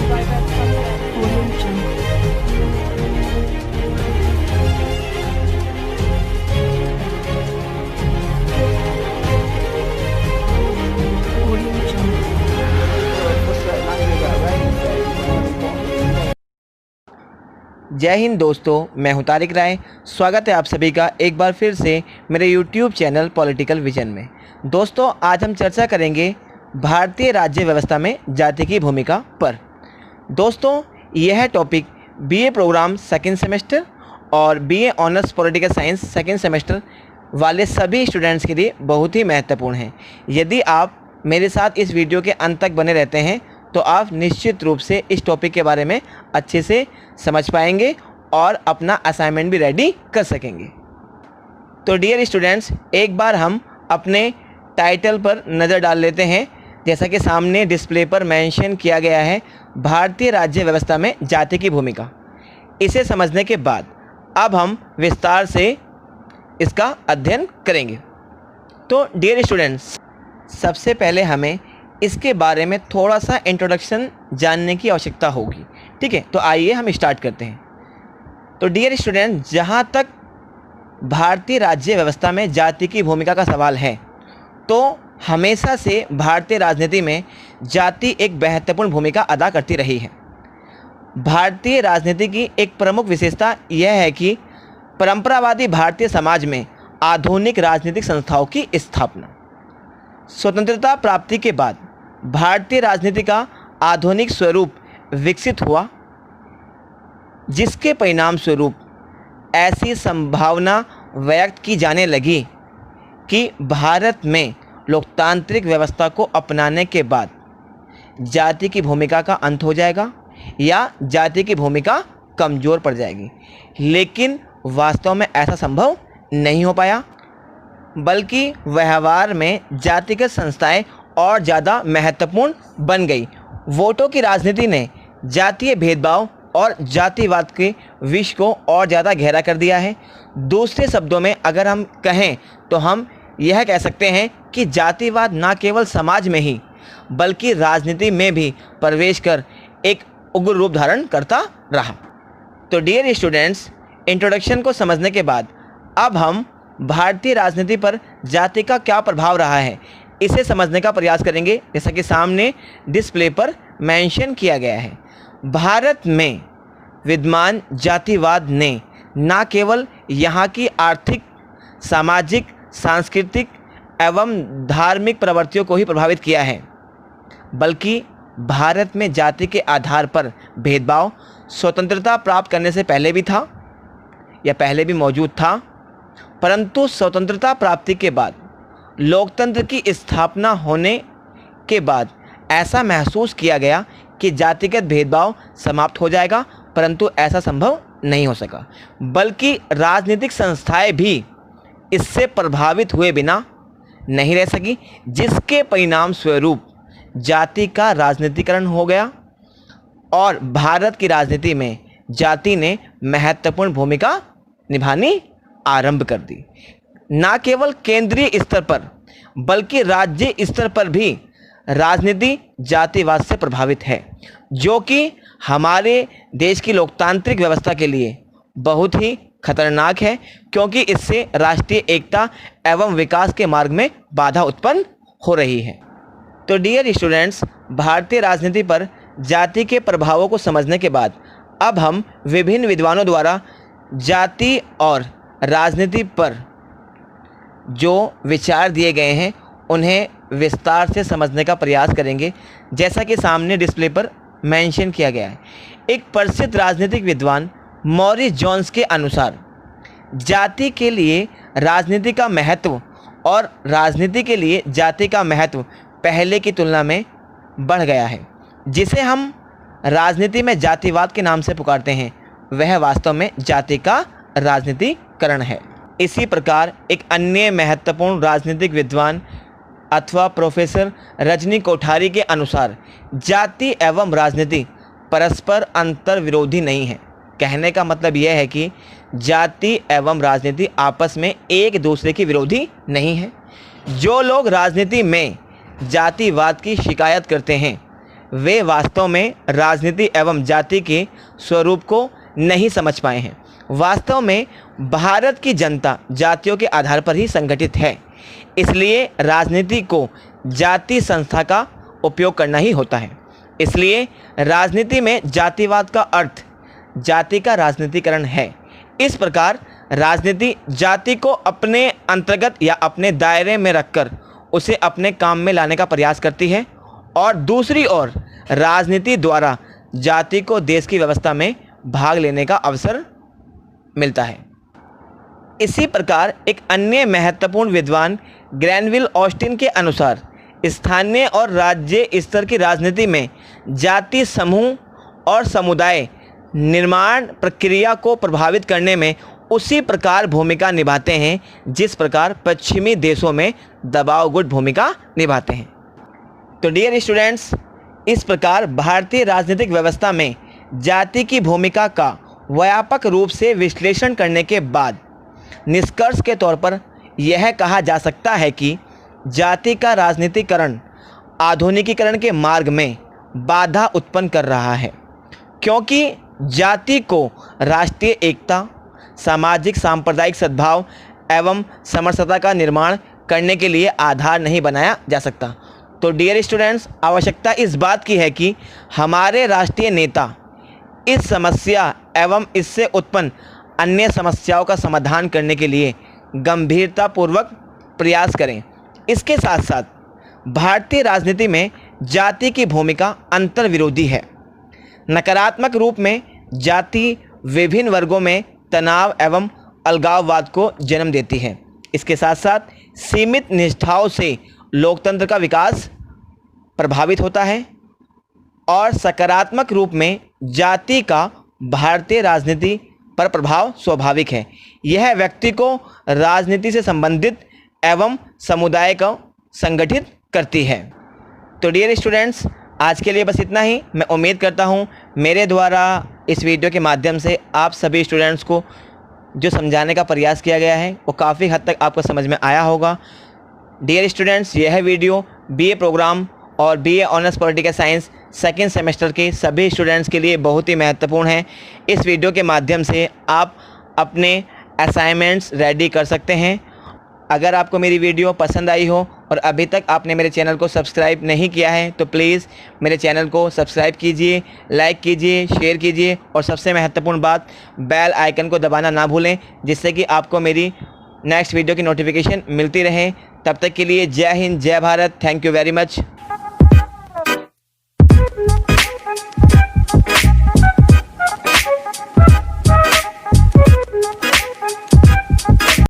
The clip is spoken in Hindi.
जय हिंद दोस्तों, मैं हूं तारिक राय। स्वागत है आप सभी का एक बार फिर से मेरे YouTube चैनल पॉलिटिकल विजन में। दोस्तों, आज हम चर्चा करेंगे भारतीय राज्य व्यवस्था में जाति की भूमिका पर। दोस्तों, यह topic BA program second semester और BA honours political science second semester वाले सभी स्टूडेंट्स के लिए बहुत ही महत्वपूर्ण है। यदि आप मेरे साथ इस वीडियो के अंत तक बने रहते हैं तो आप निश्चित रूप से इस टॉपिक के बारे में अच्छे से समझ पाएंगे और अपना असाइनमेंट भी रेडी कर सकेंगे। तो डियर स्टूडेंट्स, एक बार हम अपने टाइटल पर नज़र डाल लेते हैं। जैसा कि सामने डिस्प्ले पर मेंशन किया गया है, भारतीय राज्य व्यवस्था में जाति की भूमिका। इसे समझने के बाद अब हम विस्तार से इसका अध्ययन करेंगे। तो डियर स्टूडेंट्स, सबसे पहले हमें इसके बारे में थोड़ा सा इंट्रोडक्शन जानने की आवश्यकता होगी। ठीक है, तो आइए हम स्टार्ट करते हैं। तो डियर स्टूडेंट, जहाँ तक भारतीय राज्य व्यवस्था में जाति की भूमिका का सवाल है, तो हमेशा से भारतीय राजनीति में जाति एक महत्वपूर्ण भूमिका अदा करती रही है। भारतीय राजनीति की एक प्रमुख विशेषता यह है कि परंपरावादी भारतीय समाज में आधुनिक राजनीतिक संस्थाओं की स्थापना। स्वतंत्रता प्राप्ति के बाद भारतीय राजनीति का आधुनिक स्वरूप विकसित हुआ, जिसके परिणाम स्वरूप ऐसी संभावना व्यक्त की जाने लगी कि भारत में लोकतांत्रिक व्यवस्था को अपनाने के बाद जाति की भूमिका का अंत हो जाएगा या जाति की भूमिका कमज़ोर पड़ जाएगी। लेकिन वास्तव में ऐसा संभव नहीं हो पाया, बल्कि व्यवहार में जातिगत संस्थाएं और ज़्यादा महत्वपूर्ण बन गई। वोटों की राजनीति ने जातीय भेदभाव और जातिवाद के विष को और ज़्यादा गहरा कर दिया है। दूसरे शब्दों में अगर हम कहें तो हम यह कह सकते हैं कि जातिवाद न केवल समाज में ही बल्कि राजनीति में भी प्रवेश कर एक उग्र रूप धारण करता रहा। तो डियर स्टूडेंट्स, इंट्रोडक्शन को समझने के बाद अब हम भारतीय राजनीति पर जाति का क्या प्रभाव रहा है, इसे समझने का प्रयास करेंगे। जैसा कि सामने डिस्प्ले पर मेंशन किया गया है, भारत में विद्यमान जातिवाद ने न केवल यहाँ की आर्थिक, सामाजिक, सांस्कृतिक एवं धार्मिक प्रवृत्तियों को ही प्रभावित किया है, बल्कि भारत में जाति के आधार पर भेदभाव स्वतंत्रता प्राप्त करने से पहले भी था या पहले भी मौजूद था, परंतु स्वतंत्रता प्राप्ति के बाद लोकतंत्र की स्थापना होने के बाद ऐसा महसूस किया गया कि जातिगत भेदभाव समाप्त हो जाएगा, परंतु ऐसा संभव नहीं हो सका, बल्कि राजनीतिक संस्थाएं भी इससे प्रभावित हुए बिना नहीं रह सकी, जिसके परिणाम स्वरूप जाति का राजनीतिकरण हो गया और भारत की राजनीति में जाति ने महत्वपूर्ण भूमिका निभानी आरंभ कर दी। न केवल केंद्रीय स्तर पर बल्कि राज्य स्तर पर भी राजनीति जातिवाद से प्रभावित है, जो कि हमारे देश की लोकतांत्रिक व्यवस्था के लिए बहुत ही खतरनाक है, क्योंकि इससे राष्ट्रीय एकता एवं विकास के मार्ग में बाधा उत्पन्न हो रही है। तो डियर स्टूडेंट्स, भारतीय राजनीति पर जाति के प्रभावों को समझने के बाद अब हम विभिन्न विद्वानों द्वारा जाति और राजनीति पर जो विचार दिए गए हैं उन्हें विस्तार से समझने का प्रयास करेंगे। जैसा कि सामने डिस्प्ले पर मेंशन किया गया है, एक प्रसिद्ध राजनीतिक विद्वान मॉरिस जोन्स के अनुसार जाति के लिए राजनीति का महत्व और राजनीति के लिए जाति का महत्व पहले की तुलना में बढ़ गया है। जिसे हम राजनीति में जातिवाद के नाम से पुकारते हैं, वह वास्तव में जाति का राजनीतिकरण है। इसी प्रकार एक अन्य महत्वपूर्ण राजनीतिक विद्वान अथवा प्रोफेसर रजनी कोठारी के अनुसार जाति एवं राजनीति परस्पर अंतर विरोधी नहीं है। कहने का मतलब यह है कि जाति एवं राजनीति आपस में एक दूसरे की विरोधी नहीं है। जो लोग राजनीति में जातिवाद की शिकायत करते हैं वे वास्तव में राजनीति एवं जाति के स्वरूप को नहीं समझ पाए हैं। वास्तव में भारत की जनता जातियों के आधार पर ही संगठित है, इसलिए राजनीति को जाति संस्था का उपयोग करना ही होता है। इसलिए राजनीति में जातिवाद का अर्थ जाति का राजनीतिकरण है। इस प्रकार राजनीति जाति को अपने अंतर्गत या अपने दायरे में रखकर उसे अपने काम में लाने का प्रयास करती है, और दूसरी ओर राजनीति द्वारा जाति को देश की व्यवस्था में भाग लेने का अवसर मिलता है। इसी प्रकार एक अन्य महत्वपूर्ण विद्वान ग्रैनविल ऑस्टिन के अनुसार स्थानीय और राज्य स्तर की राजनीति में जाति समूह और समुदाय निर्माण प्रक्रिया को प्रभावित करने में उसी प्रकार भूमिका निभाते हैं जिस प्रकार पश्चिमी देशों में दबाव गुट भूमिका निभाते हैं। तो डियर स्टूडेंट्स, इस प्रकार भारतीय राजनीतिक व्यवस्था में जाति की भूमिका का व्यापक रूप से विश्लेषण करने के बाद निष्कर्ष के तौर पर यह कहा जा सकता है कि जाति का राजनीतिकरण आधुनिकीकरण के मार्ग में बाधा उत्पन्न कर रहा है, क्योंकि जाति को राष्ट्रीय एकता, सामाजिक सांप्रदायिक सद्भाव एवं समरसता का निर्माण करने के लिए आधार नहीं बनाया जा सकता। तो डियर स्टूडेंट्स, आवश्यकता इस बात की है कि हमारे राष्ट्रीय नेता इस समस्या एवं इससे उत्पन्न अन्य समस्याओं का समाधान करने के लिए गंभीरतापूर्वक प्रयास करें। इसके साथ साथ भारतीय राजनीति में जाति की भूमिका अंतर्विरोधी है। नकारात्मक रूप में जाति विभिन्न वर्गों में तनाव एवं अलगाववाद को जन्म देती है। इसके साथ साथ सीमित निष्ठाओं से लोकतंत्र का विकास प्रभावित होता है, और सकारात्मक रूप में जाति का भारतीय राजनीति पर प्रभाव स्वाभाविक है। यह व्यक्ति को राजनीति से संबंधित एवं समुदाय को संगठित करती है। तो डियर स्टूडेंट्स, आज के लिए बस इतना ही। मैं उम्मीद करता हूँ मेरे द्वारा इस वीडियो के माध्यम से आप सभी स्टूडेंट्स को जो समझाने का प्रयास किया गया है वो काफ़ी हद तक आपको समझ में आया होगा। डियर स्टूडेंट्स, यह वीडियो बीए प्रोग्राम और BA honours political science second semester के सभी स्टूडेंट्स के लिए बहुत ही महत्वपूर्ण है। इस वीडियो के माध्यम से आप अपने असाइनमेंट्स रेडी कर सकते हैं। अगर आपको मेरी वीडियो पसंद आई हो और अभी तक आपने मेरे चैनल को सब्सक्राइब नहीं किया है तो प्लीज़ मेरे चैनल को सब्सक्राइब कीजिए, लाइक कीजिए, शेयर कीजिए, और सबसे महत्वपूर्ण बात, बेल आइकन को दबाना ना भूलें, जिससे कि आपको मेरी नेक्स्ट वीडियो की नोटिफिकेशन मिलती रहे। तब तक के लिए जय हिंद, जय Bharat. Thank you very much.